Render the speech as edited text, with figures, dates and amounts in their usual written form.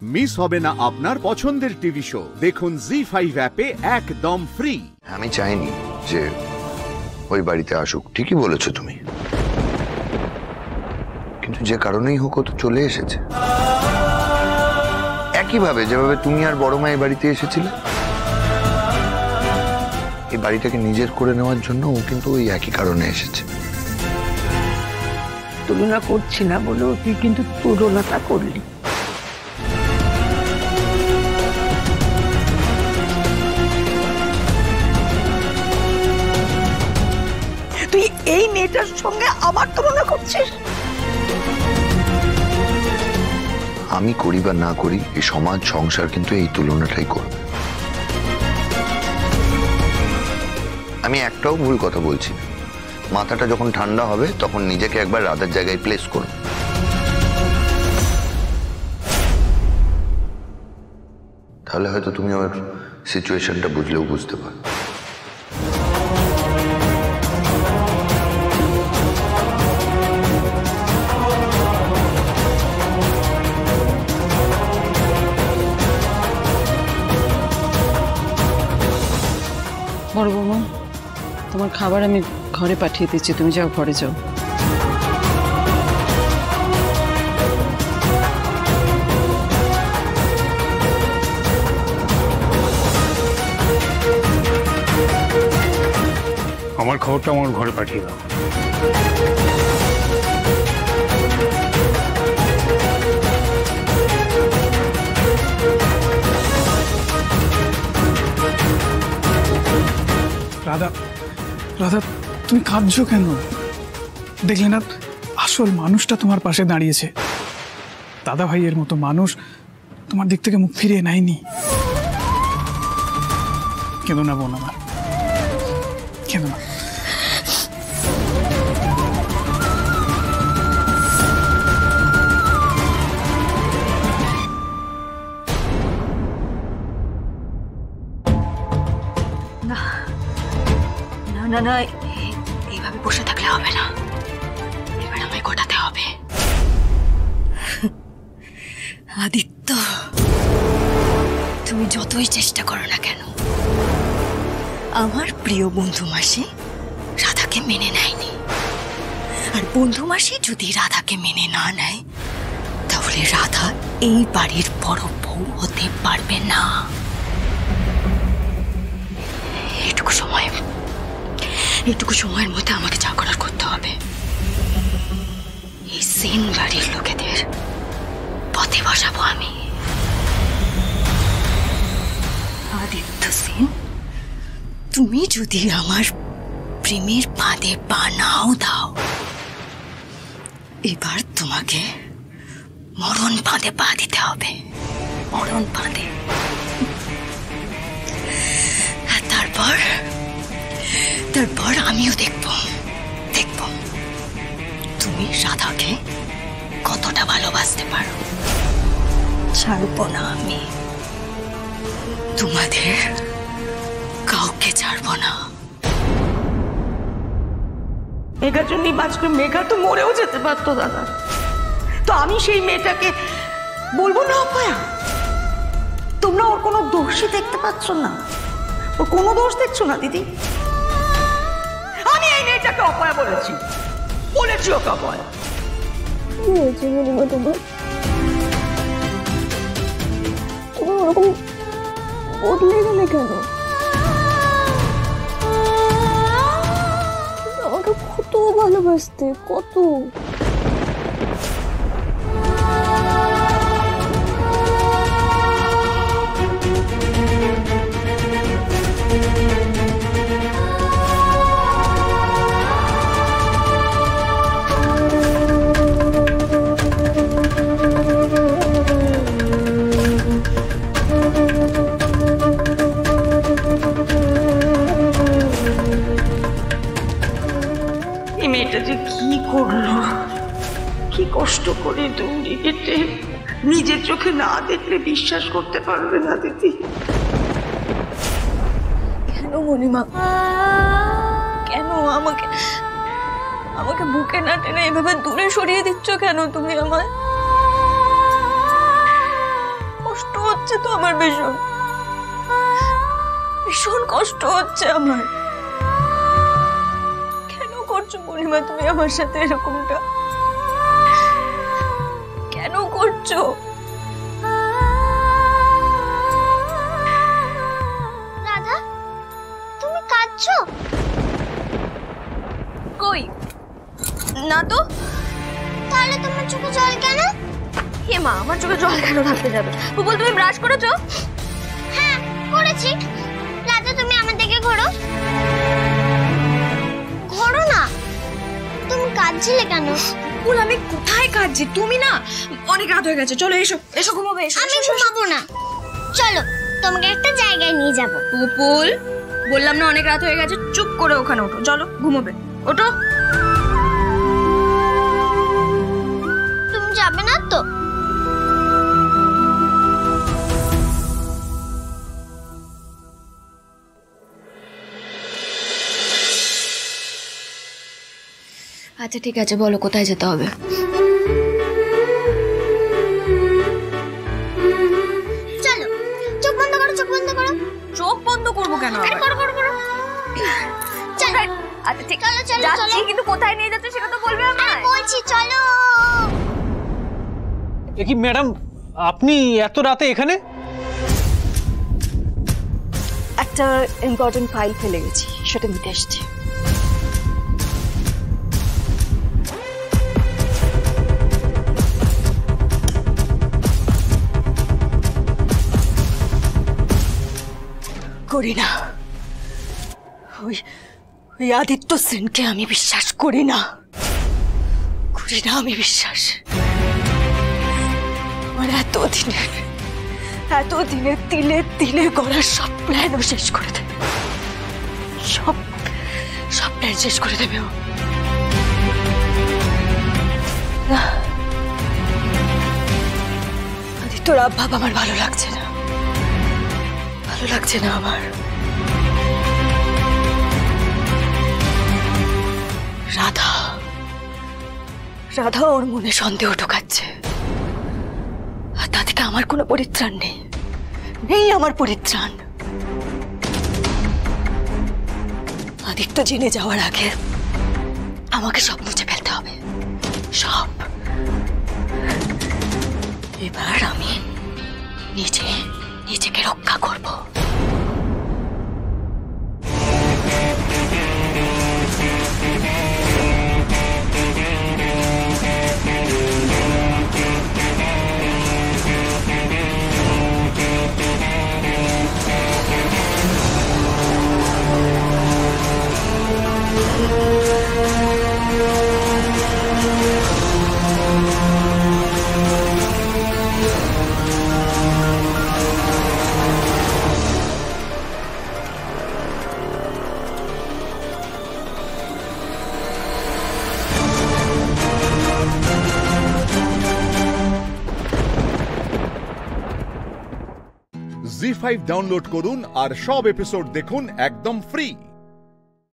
Miss হবে না আপনার পছন্দের টিভি শো। দেখুন জি5 অ্যাপে একদম ফ্রি। আমি চাইনি যে ওই বাড়িতে আসুক, ঠিকই বলেছো তুমি, কিন্তু যে কারণেই হোক ও তো চলে এসেছে। একইভাবে যেভাবে তুমি আর বড় মা এই বাড়িতে এসেছিলে, এই বাড়িটাকে নিজের করে নেওয়ার জন্য ও কিন্তু ওই একই কারণে এসেছে। তুলনা করছি না বলেও তুই কিন্তু তুলনাটা করলি। তুই এই মেয়েটার সঙ্গে আমার তুলনা করছিস। আমি করি বা না করি, এই সমাজ সংসার কিন্তু এই তুলনাটাই করবে। আমি একটাও ভুল কথা বলছি না। মাথাটা যখন ঠান্ডা হবে তখন নিজেকে একবার রাধার জায়গায় প্লেস করো। তাহলে হয়তো তুমি ওর সিচুয়েশনটা বুঝলেও বুঝতে পারো। বড় বৌমা, তোমার খাবার আমি ঘরে পাঠিয়ে দিচ্ছি, তুমি যাও, ঘরে যাও। আমার খবরটা আমার ঘরে পাঠিয়ে দাও। রাধা, রাধা, তুমি কাঁদছো কেন? দেখলে না আসল মানুষটা তোমার পাশে দাঁড়িয়েছে। দাদা ভাইয়ের মতো মানুষ তোমার দিক থেকে মুখ ফিরিয়ে নেয়নি। কেঁদো না বোন আমার, কেঁদো না। না না, এইভাবে বসে থাকলে হবে না, এবার আমায় গোটাতে হবে। আদিত্য, তুমি যতই চেষ্টা করো না কেন, আমার প্রিয় বন্ধু মাসি রাধাকে মেনে নেয়নি। আর বন্ধু মাসি যদি রাধাকে মেনে না নেয়, তাহলে রাধা এই বাড়ির বড় বউ হতে পারবে না। এইটুকু সময়ের মধ্যে আমাকে যা করার করতে হবে। এই সেন বাড়ির লোকেদের পথে বসাবো আমি। আদিত্য সেন, তুমি যদি আমার প্রেমের ফাঁদে পা নাও দাও, এবার তোমাকে মরণ ফাঁদে পা দিতে হবে, মরণ ফাঁদে। আর তারপর আমিও দেখব তুমি রাধাকে কতটা ভালোবাসতে পারো। ছাড়বো না আমি, তোমাদের কাউকে ছাড়বো না। মেঘার জন্যই বাঁচলো, মেঘা তো মরেও যেতে পারতো দাদা। তো আমি সেই মেয়েটাকে বলবো না অপয়া? তোমরা ওর কোনো দোষই দেখতে পাচ্ছ না, ওর কোনো দোষ দেখছো না দিদি। আমি এই মেয়েটাকে অপয়া বলেছি ওকে অপয়া। কি হয়েছে বলিমা তোমার? তুমি ওরকম বদলে গেলে কেন? আমাকে কত ভালোবাসতে, কত। মেয়েটা যে কি করলো, কি কষ্ট করে দৌড়ে হেঁটে, নিজের চোখে না দেখলে বিশ্বাস করতে পারবে না দিদি। কেন মণিমা, কেন আমাকে বুকে না টেনে এভাবে দূরে সরিয়ে দিচ্ছ কেন তুমি আমায়? হচ্ছে তো আমার, ভীষণ ভীষণ কষ্ট হচ্ছে আমার। কেন করছো মণিমা তুমি আমার সাথে এরকমটা? কেন করছো? রাধা, তুমি কাঁদছো? কই না তো। তাহলে তোমার চোখে জল কেন? হে মা, আমার চোখে জল কেন থাকতে যাবে? বুবুল তুমি ব্রাশ করেছো? হ্যাঁ করেছি। রাধা তুমি আমার দিকে ঘোরো। ঘোরো না। তুমি কাঁদছিলে কেন? বুবুল আমি কোথায় কাঁদছি? তুমি না, অনেক রাত হয়ে গেছে, চলো এসো এসো ঘুমাবে। এসো। আমি ঘুমাবো না। চলো তোমাকে একটা জায়গায় নিয়ে যাব। বুবুল বললাম না অনেক রাত হয়ে গেছে, চুপ করে ওখানে ওঠো, চলো ঘুমাবে, ওঠো। তুমি যাবে না তো? আচ্ছা ঠিক আছে, বলো কোথায় যেতে হবে? চলো, চোখ বন্ধ করো, চোখ বন্ধ করো। চোখ বন্ধ করবো কেন? আরে করো করো করো। চলো। আচ্ছা ঠিক চলো চলো যাচ্ছি, চলো। কিন্তু কোথায় নিয়ে যাচ্ছে সেটা তো বলবে আরে আমায়। বলছি চলো। কি ম্যাডাম, আপনি এত রাতে এখানে? একটা ইম্পর্টেন্ট ফাইল ফেলে গেছি, সেটা নিতে এসেছি। করি না, ওই আদিত্য সেনকে আমি বিশ্বাস করি না, করি না আমি বিশ্বাস। আমার এতদিনে তিলে তিলে গড়ার সব প্ল্যানও শেষ করে দেবে, সব প্ল্যান শেষ করে দেবে ও। না, আদিত্যর ভাব আমার ভালো লাগছে না, ভালো লাগছে না আমার। রাধা ওর মনে সন্দেহ ঢোকাচ্ছে, আর তা থেকে আমার কোনো পরিত্রাণ নেই আমার পরিত্রাণ। আদিত্য জেনে যাওয়ার আগে আমাকে সব মুছে ফেলতে হবে, সব। এবার আমি নিজেকে রক্ষা করব। জি5 ডাউনলোড করুন আর সব এপিসোড দেখুন একদম ফ্রি।